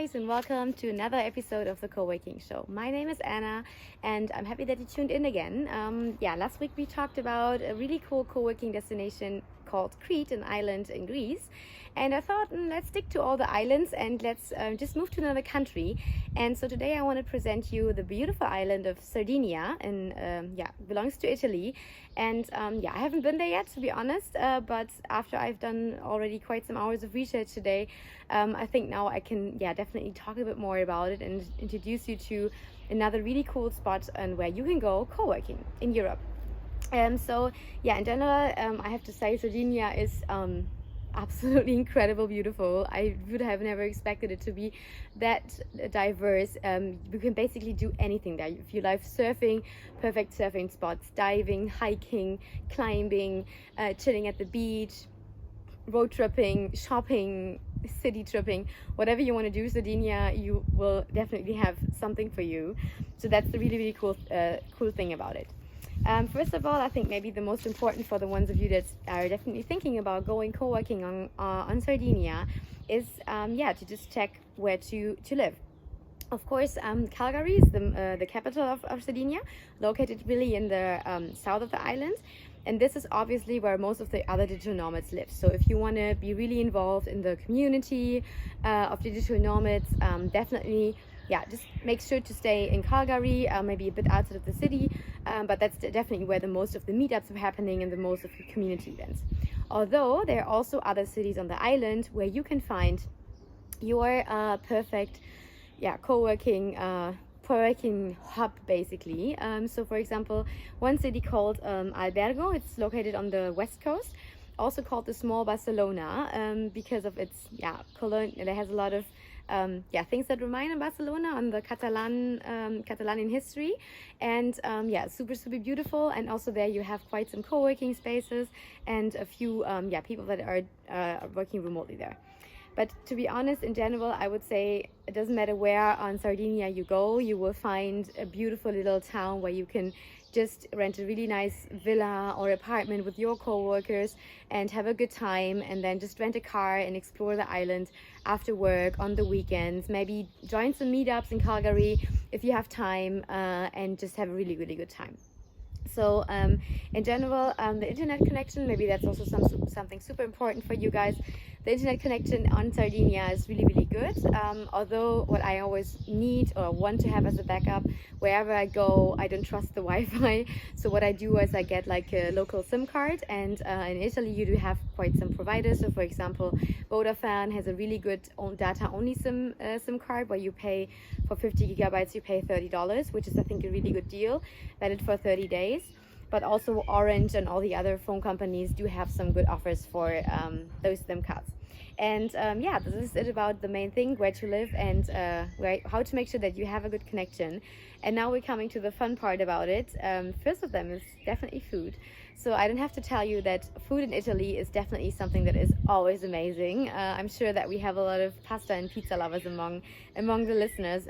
guys, and welcome to another episode of the CoWorking Show. My name is Anna, and I'm happy that you tuned in again. Last week we talked about a really cool co-working destination called Crete, an island in Greece. And I thought, let's stick to all the islands and let's just move to another country. And so today I want to present you the beautiful island of Sardinia, and belongs to Italy. And I haven't been there yet, to be honest, but after I've done already quite some hours of research today, I think now I can definitely talk a bit more about it and introduce you to another really cool spot and where you can go co-working in Europe. In general, I have to say Sardinia is absolutely incredible, beautiful. I would have never expected it to be that diverse. You can basically do anything there. If you love surfing, perfect surfing spots, diving, hiking, climbing, chilling at the beach, road tripping, shopping, city tripping, whatever you want to do, Sardinia, you will definitely have something for you. So that's the really, really cool thing about it. First of all, I think maybe the most important for the ones of you that are definitely thinking about going co-working on Sardinia is to just check where to live. Of course, Calgary is the capital of Sardinia, located really in the south of the island. And this is obviously where most of the other digital nomads live. So if you want to be really involved in the community of digital nomads, definitely just make sure to stay in Calgary, maybe a bit outside of the city, but that's definitely where the most of the meetups are happening and the most of the community events. Although there are also other cities on the island where you can find your perfect co-working hub, basically. So for example, one city called Albergo, it's located on the west coast, also called the small Barcelona, because of its Cologne. It has a lot of things that remind of Barcelona on the Catalan history, and super beautiful. And also there you have quite some co-working spaces and a few people that are working remotely there. But to be honest, in general, I would say it doesn't matter where on Sardinia you go, you will find a beautiful little town where you can just rent a really nice villa or apartment with your co-workers and have a good time, and then just rent a car and explore the island after work on the weekends. Maybe join some meetups in Calgary if you have time, and just have a really, really good time. So in general, the internet connection, maybe that's also something super important for you guys. The internet connection on Sardinia is really, really good. Although what I always need or want to have as a backup, wherever I go, I don't trust the Wi-Fi. So what I do is I get like a local SIM card, and in Italy you do have quite some providers. So for example, Vodafone has a really good data-only SIM card where you pay for 50 gigabytes, you pay $30, which is I think a really good deal, valid for 30 days. But also Orange and all the other phone companies do have some good offers for those SIM cards. And this is it about the main thing, where to live and how to make sure that you have a good connection. And now we're coming to the fun part about it. First of them is definitely food. So I don't have to tell you that food in Italy is definitely something that is always amazing. I'm sure that we have a lot of pasta and pizza lovers among the listeners.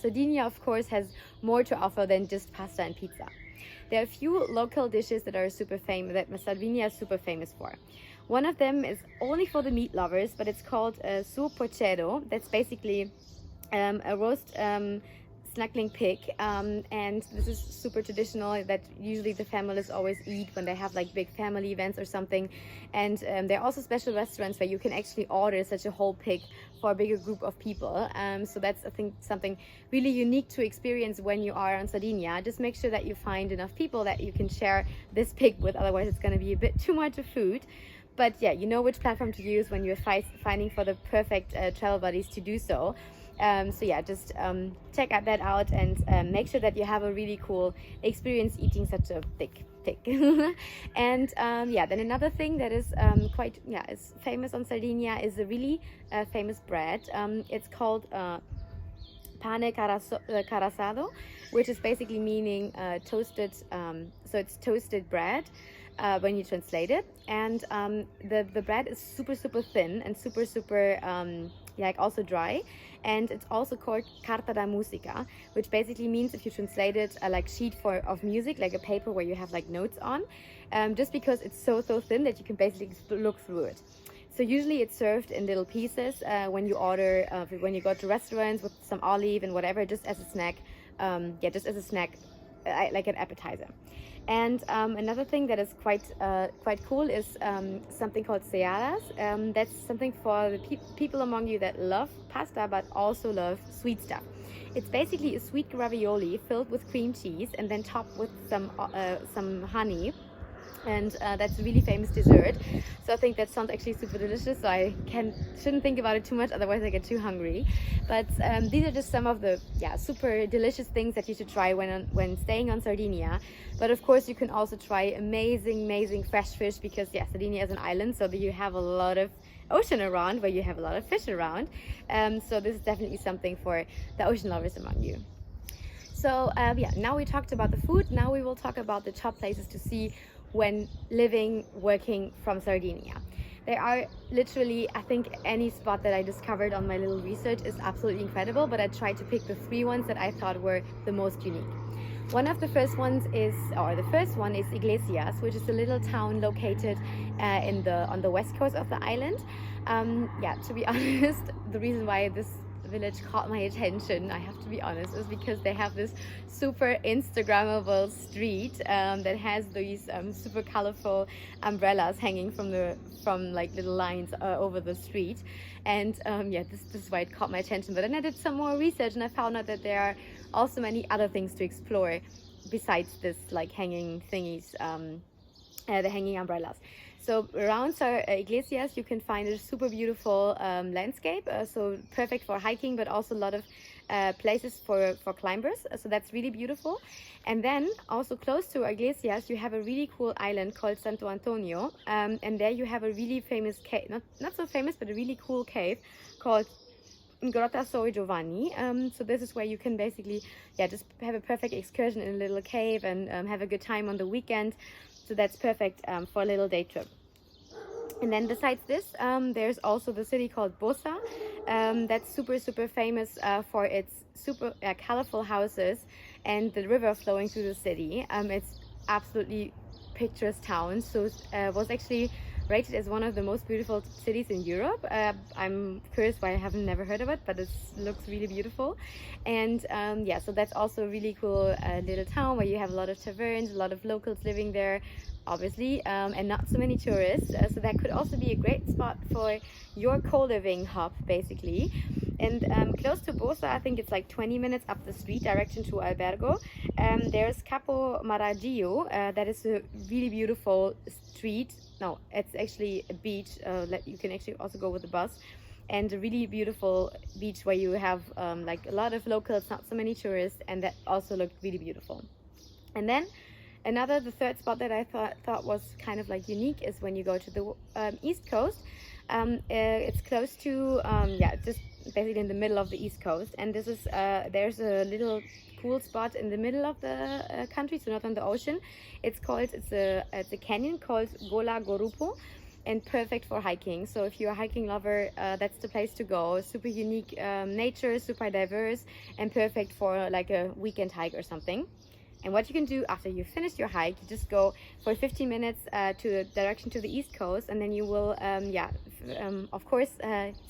Sardinia, of course, has more to offer than just pasta and pizza. There are a few local dishes that are super famous, that Sardinia is super famous for. One of them is only for the meat lovers, but it's called su porcero. That's basically a roast snuggling pig, and this is super traditional that usually the families always eat when they have like big family events or something. And there are also special restaurants where you can actually order such a whole pig for a bigger group of people. So that's, I think, something really unique to experience when you are on Sardinia. Just make sure that you find enough people that you can share this pig with, otherwise it's going to be a bit too much of food. But you know which platform to use when you're finding for the perfect travel buddies to do so. Just check that out and make sure that you have a really cool experience eating such a thick pig. And then another thing that is is famous on Sardinia is a really famous bread. It's called pane carasado, which is basically meaning toasted. So it's toasted bread when you translate it, and the bread is super thin and super also dry, and it's also called carta da musica, which basically means, if you translate it, like sheet of music, like a paper where you have like notes on, just because it's so thin that you can basically look through it. So usually it's served in little pieces when you order, when you go to restaurants with some olive and whatever, just as a snack. Just as a snack, like an appetizer. And another thing that is quite cool is something called seadas. That's something for the people among you that love pasta but also love sweet stuff. It's basically a sweet ravioli filled with cream cheese and then topped with some honey. And that's a really famous dessert. So I think that sounds actually super delicious. So I shouldn't think about it too much, otherwise I get too hungry. But these are just some of the super delicious things that you should try when staying on Sardinia. But of course you can also try amazing fresh fish, because Sardinia is an island, so that you have a lot of ocean around, where you have a lot of fish around. So this is definitely something for the ocean lovers among you. So now we talked about the food. Now we will talk about the top places to see when working from Sardinia. There are literally, I think any spot that I discovered on my little research is absolutely incredible, but I tried to pick the 3 ones that I thought were the most unique. One of the first ones is Iglesias, which is a little town located on the west coast of the island. To be honest, the reason why this village caught my attention, I have to be honest, is because they have this super Instagrammable street that has these super colorful umbrellas hanging from like little lines over the street. And this is why it caught my attention. But then I did some more research and I found out that there are also many other things to explore besides this like hanging thingies, the hanging umbrellas. So around Iglesias, you can find a super beautiful landscape, so perfect for hiking, but also a lot of places for climbers. So that's really beautiful. And then also close to Iglesias, you have a really cool island called Santo Antonio. And there you have a really famous cave, not so famous, but a really cool cave called Grotta Soi Giovanni. So this is where you can basically just have a perfect excursion in a little cave and have a good time on the weekend. So that's perfect for a little day trip. And then besides this, there's also the city called Bosa. That's super famous for its super colorful houses and the river flowing through the city. It's absolutely picturesque town. So was actually rated as one of the most beautiful cities in Europe. I'm curious why I haven't never heard of it, but it looks really beautiful. And so that's also a really cool little town where you have a lot of taverns, a lot of locals living there, obviously, and not so many tourists. So that could also be a great spot for your co-living hub, basically. And close to Bosa, I think it's like 20 minutes up the street direction to Albergo. There's Capo Maraggio. That is a really beautiful street. No, it's actually a beach. You can actually also go with the bus. And a really beautiful beach where you have like a lot of locals, not so many tourists, and that also looked really beautiful. And then the third spot that I thought was kind of like unique is when you go to the east coast. It's close to just basically in the middle of the east coast, and this is there's a little cool spot in the middle of the country, so not on the ocean. It's a canyon called Gola Gorupo, and perfect for hiking. So if you're a hiking lover, that's the place to go. Super unique nature, super diverse, and perfect for like a weekend hike or something. And what you can do after you finish your hike, you just go for 15 minutes to the direction to the east coast, and then you will, of course,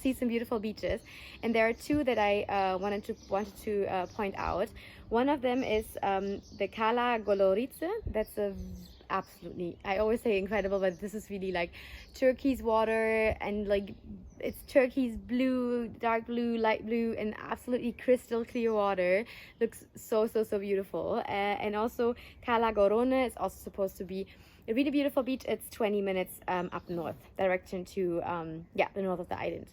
see some beautiful beaches. And there are 2 that I wanted to point out. One of them is the Cala Golorice. That's absolutely, I always say incredible, but this is really like turquoise water, and like it's turquoise blue, dark blue, light blue, and absolutely crystal clear water. Looks so beautiful. And also Cala Gorone is also supposed to be a really beautiful beach. It's 20 minutes up north direction to the north of the island.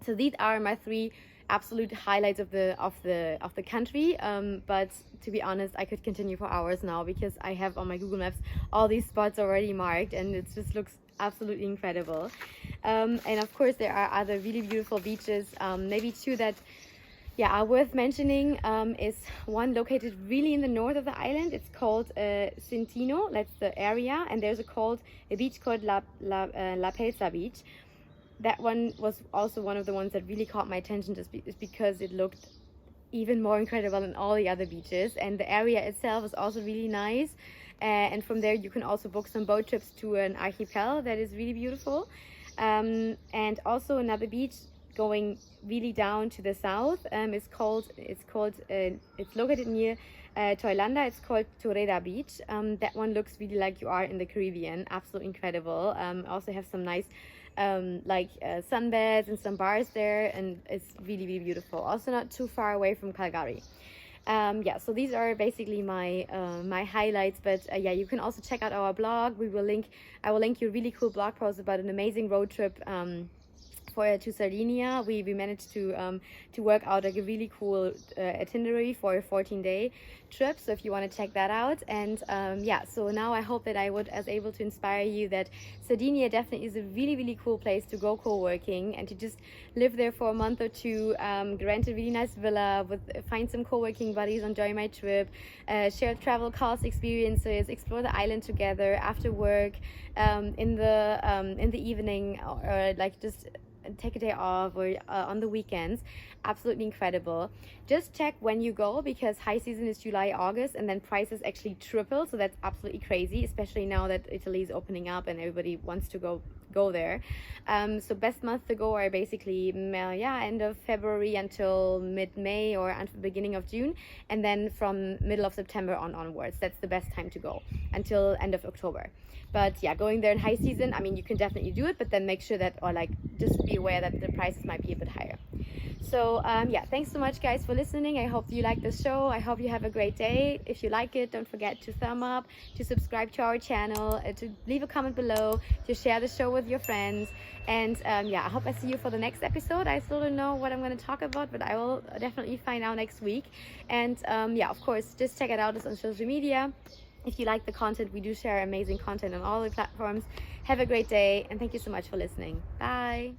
So these are my 3 absolute highlights of the country, but to be honest, I could continue for hours now, because I have on my Google Maps all these spots already marked, and it just looks absolutely incredible. And of course there are other really beautiful beaches. Maybe 2 that are worth mentioning. Is one located really in the north of the island. It's called Cintino. That's the area, and there's a beach called La Pelsa Beach. That one was also one of the ones that really caught my attention, just because it looked even more incredible than all the other beaches, and the area itself is also really nice. And from there you can also book some boat trips to an archipel that is really beautiful. And also another beach going really down to the south it's located near Toilanda. It's called Torreira Beach. That one looks really like you are in the Caribbean. Absolutely incredible. Also have some nice sunbeds and some bars there, and it's really, really beautiful. Also not too far away from Calgary. So these are basically my my highlights, but yeah, you can also check out our blog. I will link you a really cool blog post about an amazing road trip to Sardinia. We managed to work out like a really cool itinerary for a 14-day trip, so if you want to check that out. And so now I hope that I was able to inspire you that Sardinia definitely is a really, really cool place to go co-working and to just live there for a month or two, rent a really nice villa, find some co-working buddies on JoinMyTrip, share travel cost experiences, explore the island together after work, in the evening, or like just take a day off, or on the weekends. Absolutely incredible. Just check when you go, because high season is July, August, and then prices actually triple, so that's absolutely crazy, especially now that Italy is opening up and everybody wants to go there. So best months to go are basically end of February until mid-May, or until the beginning of June, and then from middle of September onwards. That's the best time to go until end of October. But yeah, going there in high season, I mean, you can definitely do it, but then make sure that, or like, just be aware that the prices might be a bit higher. So thanks so much, guys, for listening. I hope you like the show. I hope you have a great day. If you like it, don't forget to thumb up, to subscribe to our channel, to leave a comment below, to share the show with your friends. And I hope I see you for the next episode. I still don't know what I'm going to talk about, but I will definitely find out next week. And of course, just check it out. It's on social media. If you like the content, we do share amazing content on all the platforms. Have a great day, and thank you so much for listening. Bye.